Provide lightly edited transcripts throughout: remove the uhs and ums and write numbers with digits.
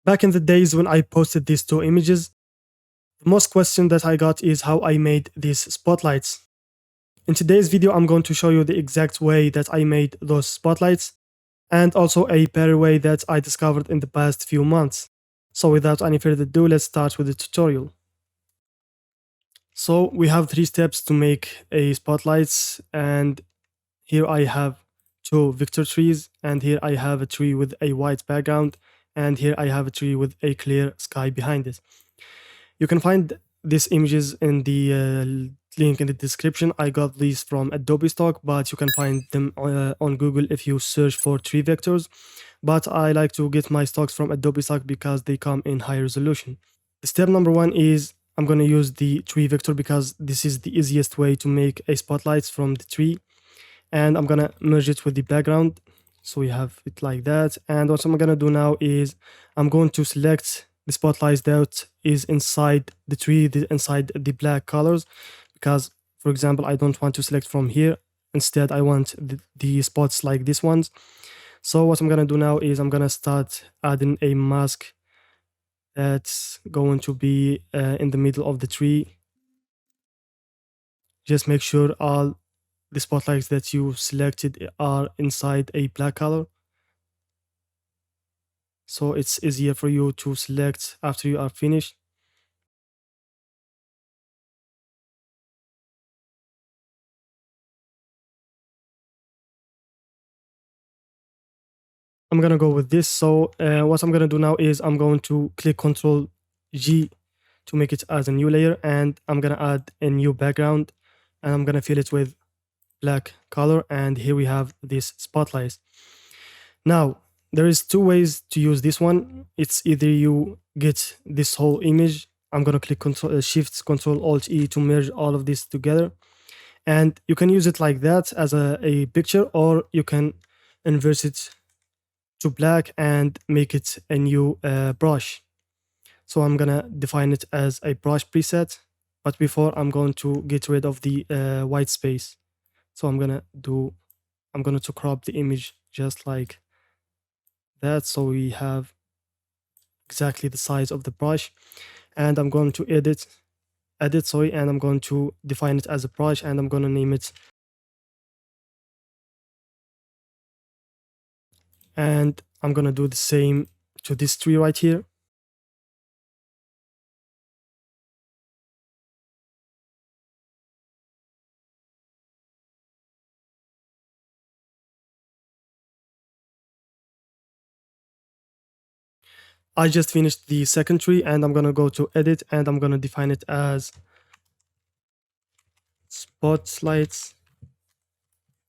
Back in the days when I posted these two images, the most question that I got is how I made these spotlights. In today's video, I'm going to show you the exact way that I made those spotlights and also a better way that I discovered in the past few months. So without any further ado, let's start with the tutorial. So we have 3 steps to make a spotlights, and here I have 2 vector trees, and here I have a tree with a white background, and here I have a tree with a clear sky behind it. You can find these images in the link in the description. I got these from Adobe Stock, but you can find them on Google if you search for tree vectors. But I like to get my stocks from Adobe Stock because they come in high resolution. Step number 1 is I'm going to use the tree vector because this is the easiest way to make a spotlight from the tree. And I'm going to merge it with the background. So we have it like that. And what I'm going to do now is I'm going to select the spotlight that is inside the tree, inside the black colors, because, for example, I don't want to select from here. Instead, I want the spots like these ones. So what I'm going to do now is I'm going to start adding a mask that's going to be in the middle of the tree. Just make sure all the spotlights that you selected are inside a black color, so it's easier for you to select after you are finished. I'm gonna go with this. So what I'm gonna do now is I'm going to click Ctrl G to make it as a new layer, and I'm gonna add a new background, and I'm gonna fill it with black color, and here we have this spotlight. Now there is 2 ways to use this one. It's either you get this whole image. I'm gonna click Shift Control Alt E to merge all of this together, and you can use it like that as a picture, or you can invert it to black and make it a new brush. So I'm gonna define it as a brush preset, but before I'm going to get rid of the white space. So I'm going to crop the image just like that, so we have exactly the size of the brush. And I'm going to edit, and I'm going to define it as a brush, and I'm going to name it. And I'm going to do the same to this tree right here. I just finished the second tree, and I'm going to go to edit, and I'm going to define it as spotlights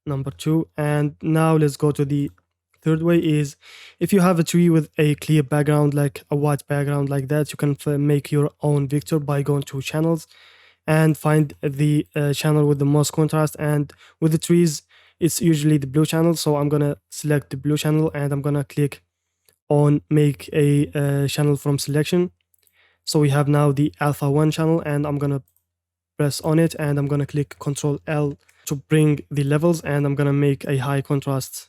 number 2. And now let's go to the third way. Is if you have a tree with a clear background, like a white background like that, you can make your own vector by going to channels and find the channel with the most contrast. And with the trees, it's usually the blue channel, so I'm gonna select the blue channel, and I'm gonna click on make a channel from selection. So we have now the alpha 1 channel, and I'm gonna press on it, and I'm gonna click Ctrl L to bring the levels, and I'm gonna make a high contrast.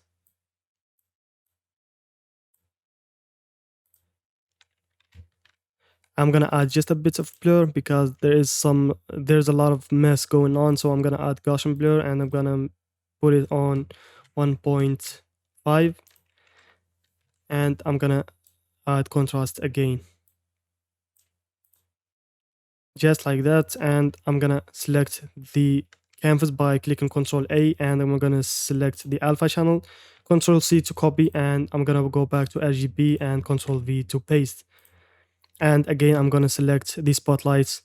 I'm gonna add just a bit of blur because there's a lot of mess going on, so I'm gonna add Gaussian blur, and I'm gonna put it on 1.5, and I'm gonna add contrast again just like that. And I'm gonna select the canvas by clicking Ctrl A, and I'm gonna select the alpha channel, Ctrl C to copy, and I'm gonna go back to RGB and Ctrl V to paste. And again, I'm gonna select the spotlights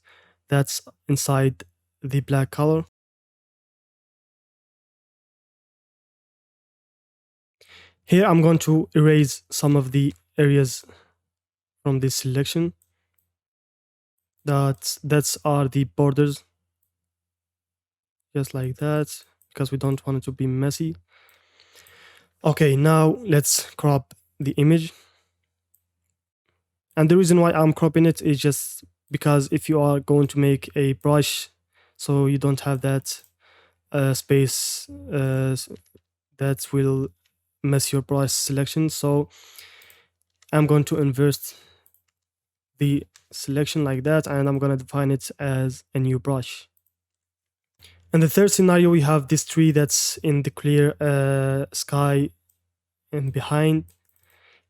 that's inside the black color. Here I'm going to erase some of the areas from this selection. That's are the borders, just like that, because we don't want it to be messy. Okay, now let's crop the image. And the reason why I'm cropping it is just because if you are going to make a brush, so you don't have that space that will mess your brush selection. So I'm going to invert the selection like that, and I'm going to define it as a new brush. In the third scenario, we have this tree that's in the clear sky and behind.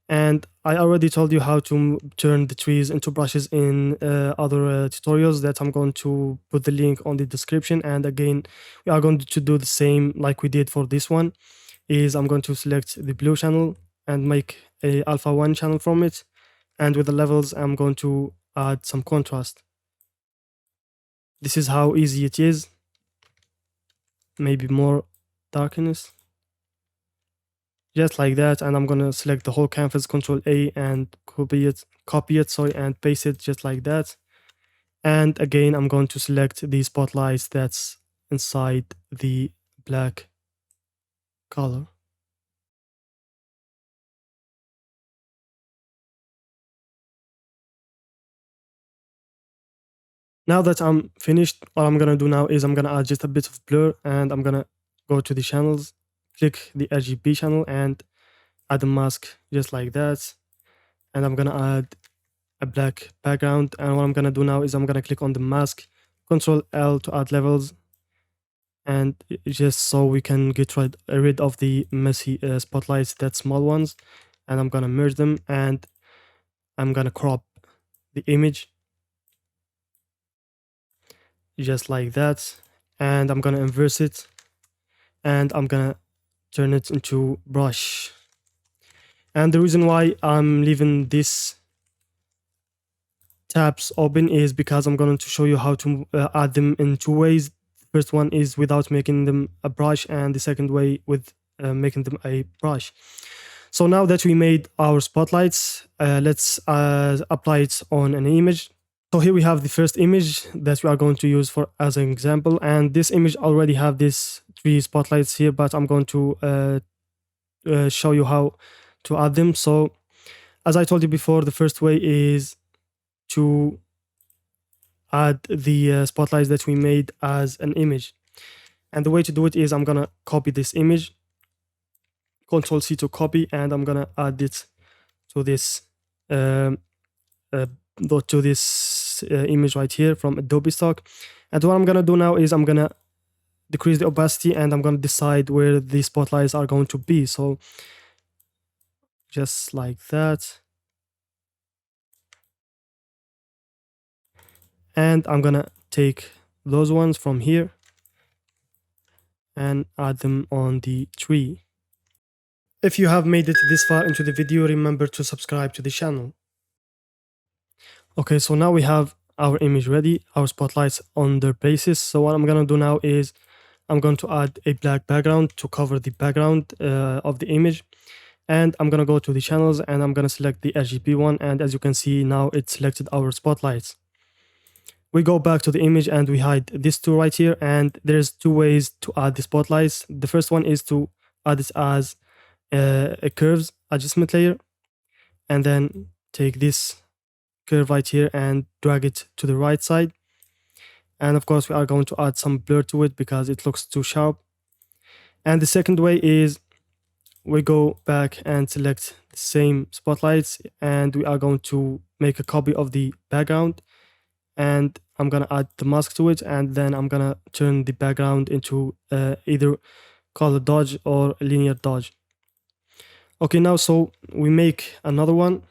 And I already told you how to turn the trees into brushes in other tutorials that I'm going to put the link on the description. And again, we are going to do the same like we did for this one. Is I'm going to select the blue channel and make a alpha 1 channel from it. And with the levels, I'm going to add some contrast. This is how easy it is. Maybe more darkness. Just like that, and I'm gonna select the whole canvas, Control A, and copy it, sorry, and paste it just like that. And again, I'm going to select the spotlights that's inside the black color. Now that I'm finished, all I'm gonna do now is I'm gonna add just a bit of blur, and I'm gonna go to the channels, click the RGB channel, and add a mask just like that. And I'm gonna add a black background, and what I'm gonna do now is I'm gonna click on the mask, Control L to add levels, and just so we can get rid of the messy spotlights, that small ones. And I'm gonna merge them, and I'm gonna crop the image just like that, and I'm gonna inverse it, and I'm gonna turn it into brush. And the reason why I'm leaving this tabs open is because I'm going to show you how to add them in two ways. The first one is without making them a brush, and the second way with making them a brush. So now that we made our spotlights, let's apply it on an image. So here we have the first image that we are going to use for as an example, and this image already have these 3 spotlights here, but I'm going to show you how to add them. So as I told you before, the first way is to add the spotlights that we made as an image. And the way to do it is I'm gonna copy this image, Control C to copy, and I'm gonna add it to this image right here from Adobe Stock. And what I'm gonna do now is I'm gonna decrease the opacity, and I'm gonna decide where the spotlights are going to be. So just like that. And I'm gonna take those ones from here and add them on the tree. If you have made it this far into the video, remember to subscribe to the channel. Okay, so now we have our image ready, our spotlights on their basis. So what I'm gonna do now is I'm going to add a black background to cover the background of the image. And I'm gonna go to the channels, and I'm gonna select the RGB one. And as you can see now, it selected our spotlights. We go back to the image and we hide this two right here. And there's 2 ways to add the spotlights. The first one is to add it as a curves adjustment layer, and then take this curve right here and drag it to the right side. And of course, we are going to add some blur to it because it looks too sharp. And the second way is we go back and select the same spotlights, and we are going to make a copy of the background, and I'm gonna add the mask to it, and then I'm gonna turn the background into either color dodge or linear dodge. Okay, now so we make another one,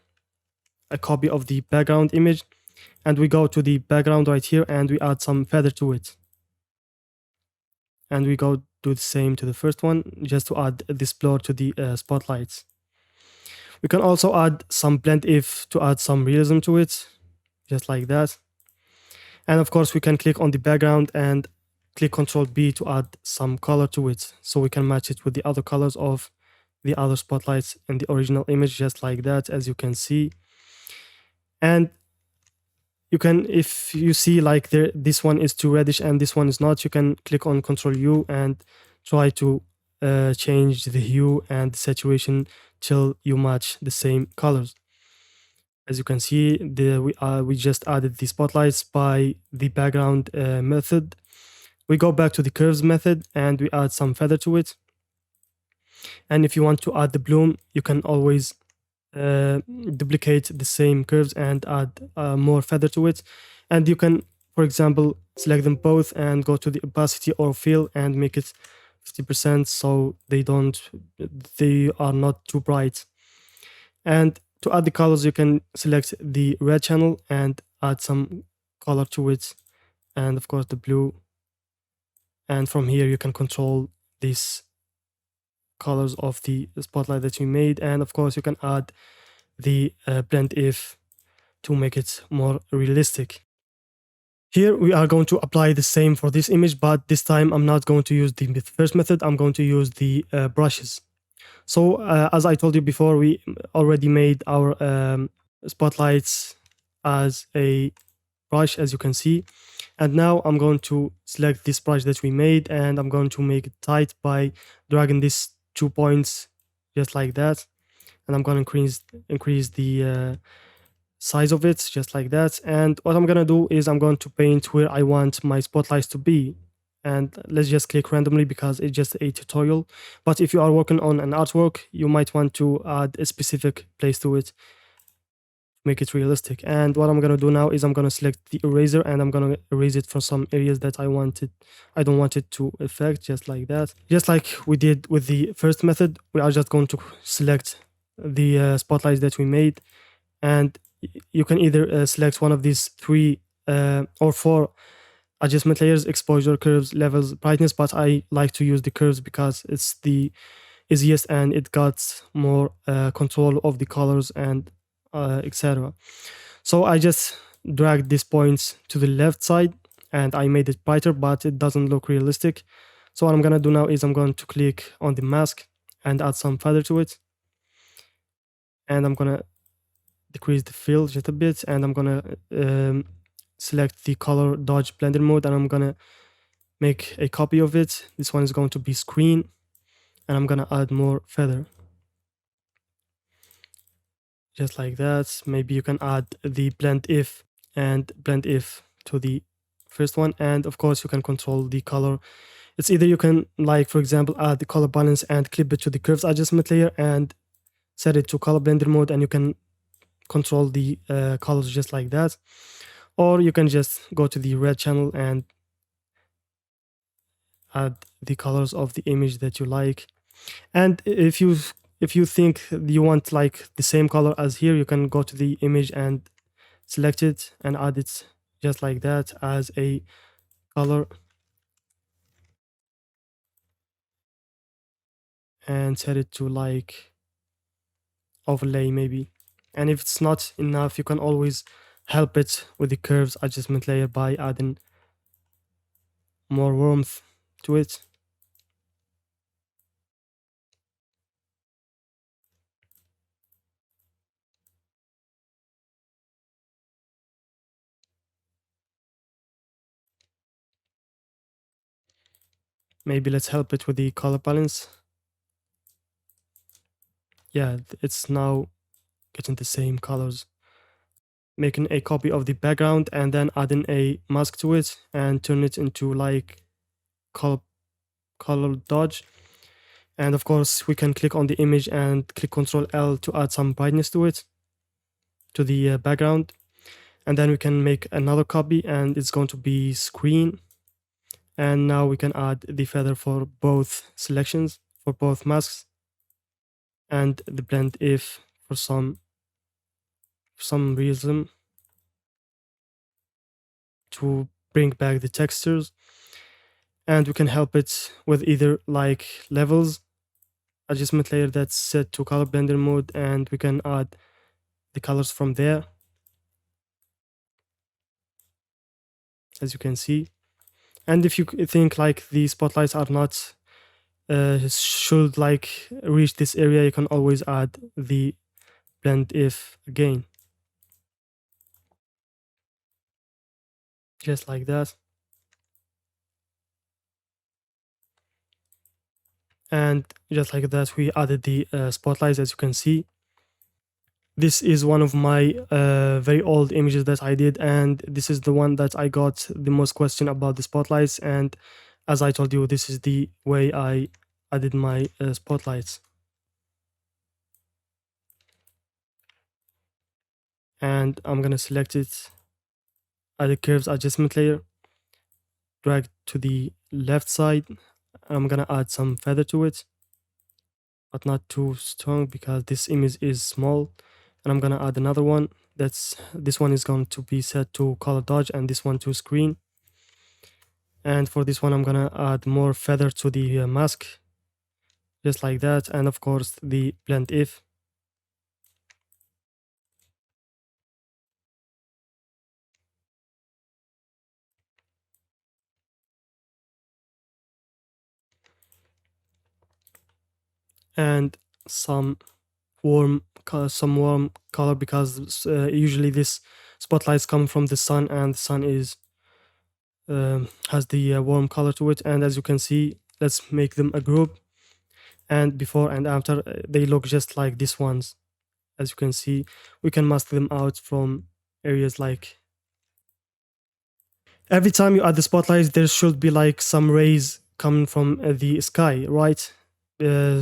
a copy of the background image, and we go to the background right here and we add some feather to it. And we go do the same to the first one, just to add this blur to the spotlights. We can also add some blend if to add some realism to it, just like that. And of course, we can click on the background and click Control B to add some color to it, so we can match it with the other colors of the other spotlights in the original image, just like that, as you can see. And you can, if you see like this one is too reddish and this one is not, you can click on Control U and try to change the hue and the saturation till you match the same colors. As you can see, we just added the spotlights by the background method. We go back to the curves method and we add some feather to it. And if you want to add the bloom, you can always uh, duplicate the same curves and add more feather to it. And you can, for example, select them both and go to the opacity or fill and make it 50% so they are not too bright. And to add the colors, you can select the red channel and add some color to it, and of course the blue. And from here you can control these colors of the spotlight that you made. And of course you can add the blend if to make it more realistic. Here we are going to apply the same for this image, but this time I'm not going to use the first method. I'm going to use the brushes. So as I told you before, we already made our spotlights as a brush, as you can see. And now I'm going to select this brush that we made, and I'm going to make it tight by dragging these 2 points just like that. And I'm going to increase the size of it just like that. And what I'm going to do is I'm going to paint where I want my spotlights to be. And let's just click randomly because it's just a tutorial. But if you are working on an artwork, you might want to add a specific place to it, make it realistic. And what I'm going to do now is I'm going to select the eraser, and I'm going to erase it from some areas that I don't want it to affect, just like that. Just like we did with the first method, we are just going to select the spotlights that we made, and you can either select one of these three or four adjustment layers: exposure, curves, levels, brightness. But I like to use the curves because it's the easiest and it got more control of the colors and etc. So I just dragged these points to the left side and I made it brighter, but it doesn't look realistic. So what I'm gonna do now is I'm going to click on the mask and add some feather to it, and I'm gonna decrease the fill just a bit, and I'm gonna select the color dodge blender mode, and I'm gonna make a copy of it. This one is going to be screen, and I'm gonna add more feather just like that. Maybe you can add the blend if and blend if to the first one, and of course you can control the color. It's either you can, like for example, add the color balance and clip it to the curves adjustment layer and set it to color blender mode, and you can control the colors just like that. Or you can just go to the red channel and add the colors of the image that you like. And if you think you want like the same color as here, you can go to the image and select it and add it just like that as a color, and set it to like overlay maybe. And if it's not enough, you can always help it with the curves adjustment layer by adding more warmth to it. Maybe let's help it with the color balance. Yeah, it's now getting the same colors. Making a copy of the background and then adding a mask to it and turn it into like color dodge. And of course we can click on the image and click Ctrl L to add some brightness to it, to the background. And then we can make another copy, and it's going to be screen. And now we can add the feather for both selections, for both masks, and the blend if for some reason to bring back the textures. And we can help it with either like levels adjustment layer that's set to color blender mode, and we can add the colors from there, as you can see. And if you think like the spotlights are not should like reach this area, you can always add the blend if again, just like that. And just like that, we added the spotlights, as you can see. This is one of my very old images that I did, and this is the one that I got the most question about the spotlights. And as I told you, this is the way I added my spotlights. and I'm gonna select it at the curves adjustment layer, drag to the left side. I'm gonna add some feather to it, but not too strong because this image is small. And I'm gonna add another one. This one is going to be set to color dodge and this one to screen. And for this one I'm gonna add more feather to the mask, just like that. And of course the blend if. And some some warm color because usually this spotlights come from the sun and the sun is has the warm color to it. And as you can see, let's make them a group, and before and after they look just like these ones. As you can see, we can mask them out from areas like every time you add the spotlights there should be like some rays coming from the sky, right?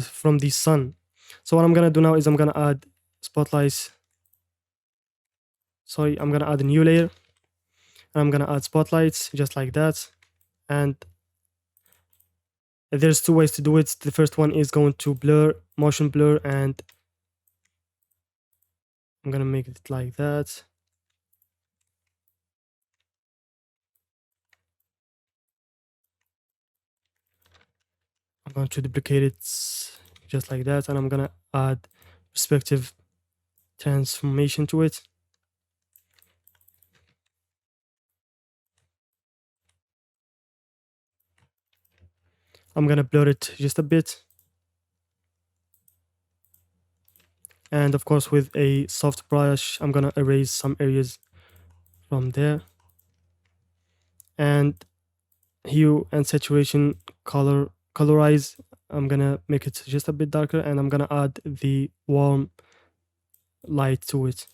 From the sun. So what I'm gonna do now is I'm gonna add spotlights. Sorry, I'm gonna add a new layer and I'm gonna add spotlights just like that. And there's two ways to do it. The first one is going to blur, motion blur, and I'm gonna make it like that. I'm going to duplicate it just like that, and I'm gonna add perspective transformation to it. I'm gonna blur it just a bit. And of course with a soft brush, I'm gonna erase some areas from there. And hue and saturation colorize, I'm gonna make it just a bit darker, and I'm gonna add the warm light to it.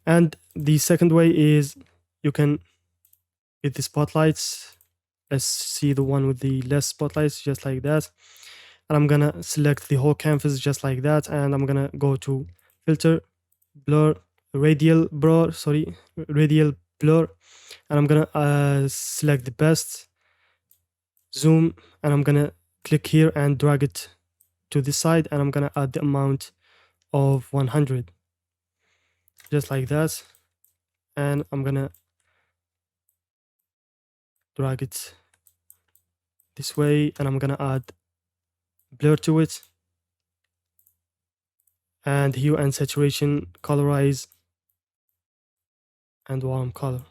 And the second way is you can get the spotlights. Let's see the one with the less spotlights, just like that. And I'm gonna select the whole canvas just like that, and I'm gonna go to filter, blur, radial blur, and I'm gonna select the best, zoom, and I'm gonna click here and drag it to this side, and I'm gonna add the amount of 100, just like that. And I'm gonna drag it this way, and I'm gonna add blur to it, and hue and saturation colorize, and warm color.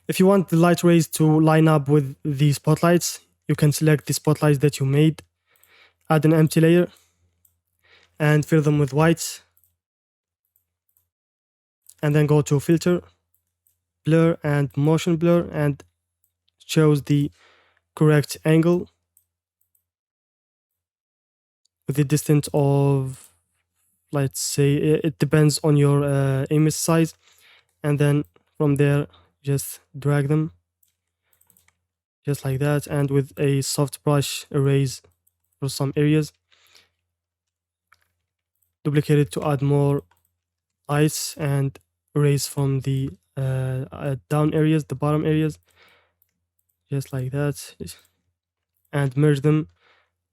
If you want the light rays to line up with the spotlights, you can select the spotlights that you made, add an empty layer, and fill them with white. And then go to filter, blur, and motion blur, and choose the correct angle with the distance of, let's say, it depends on your image size. And then from there, just drag them just like that, and with a soft brush erase for some areas, duplicate it to add more lights, and erase from the down areas, the bottom areas, just like that, and merge them,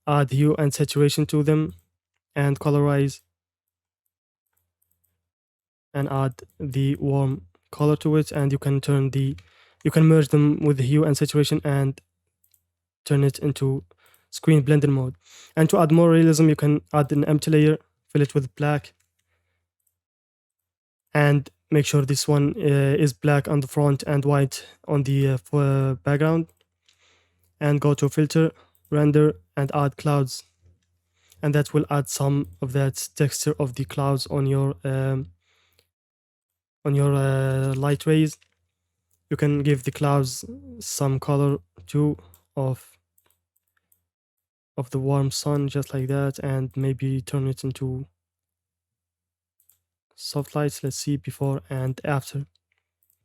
add hue and saturation to them, and colorize, and add the warm color to it. And you can merge them with the hue and saturation and turn it into screen blending mode. And to add more realism, you can add an empty layer, fill it with black, and make sure this one is black on the front and white on the background. And go to filter, render, and add clouds, and that will add some of that texture of the clouds on your light rays. You can give the clouds some color too of the warm sun, just like that, and maybe turn it into soft lights. Let's see before and after.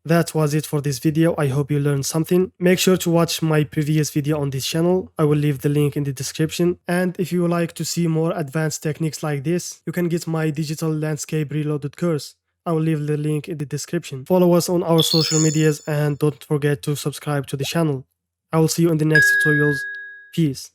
That was it for this video. I hope you learned something. Make sure to watch my previous video on this channel. I will leave the link in the description. And if you would like to see more advanced techniques like this, you can get my digital landscape reloaded course. I will leave the link in the description. Follow us on our social medias and don't forget to subscribe to the channel. I will see you in the next tutorials. Peace.